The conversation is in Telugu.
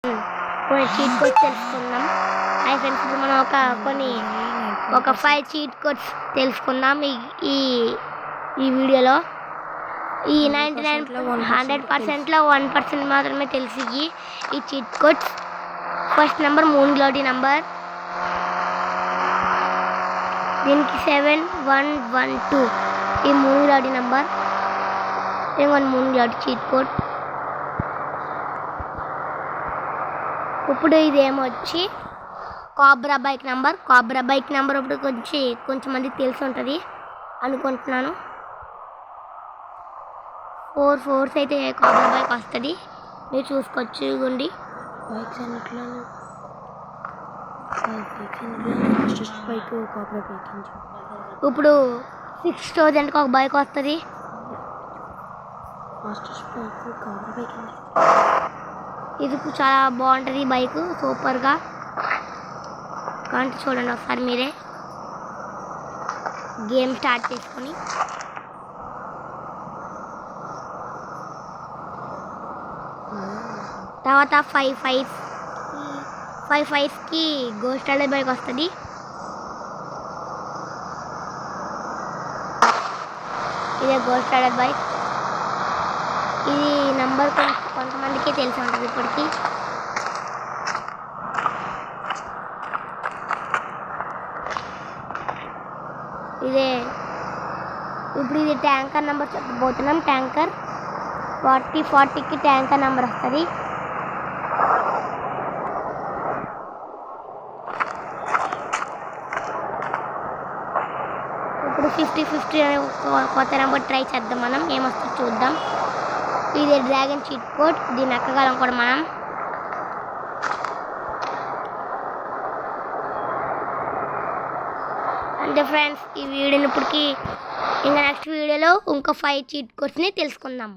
కొన్ని చీట్ కోడ్స్ తెలుసుకుందాం. హాయ్ ఫ్రెండ్స్, ఇప్పుడు మనం ఒక 5 చీట్ కోడ్స్ తెలుసుకుందాం ఈ వీడియోలో. ఈ 100%లో 1% మాత్రమే తెలిసి ఈ cheat codes. First number moon gravity number, దీనికి 7112 ఈ moon gravity number. Moon gravity cheat code. ఇప్పుడు ఇదేమో వచ్చి కాబ్రా బైక్ నెంబర్ ఇప్పుడు కొంచెం మందికి తెలిసి ఉంటుంది అనుకుంటున్నాను. 4 4 అయితే కాబ్రా బైక్ వస్తుంది, మీరు చూసుకోవచ్చు. ఇవ్వండి బైక్స్ అన్నిట్లో బైక్ కాబ్రా బైక్. ఇప్పుడు 6000కి ఒక బైక్ వస్తుంది. ఇది చాలా బాగుంటుంది బైక్, సూపర్గా. కాబట్టి చూడండి ఒకసారి మీరే గేమ్ స్టార్ట్ చేసుకొని. తర్వాత 5 5కి గోస్ట్ రైడర్ బైక్ వస్తుంది. ఇదే గోస్ట్ రైడర్ బైక్. ఇది నెంబర్ కొంతమందికి తెలిసి ఉంటుంది ఇప్పటికి. ఇప్పుడు ఇది ట్యాంకర్ నెంబర్ చెప్పబోతున్నాం. ట్యాంకర్ 40కి ట్యాంకర్ నెంబర్ వస్తుంది. ఇప్పుడు 50 అనే కొత్త నెంబర్ ట్రై చేద్దాం, మనం ఏమొస్తుందో చూద్దాం. ఇది డ్రాగన్ చీట్ కోడ్, దీన్ని ఎక్కగలం కూడా మనం. అంటే ఫ్రెండ్స్, ఈ వీడియోని ఇప్పటికి ఇంకా నెక్స్ట్ వీడియోలో ఇంకో 5 చీట్ కోడ్స్ని తెలుసుకుందాం.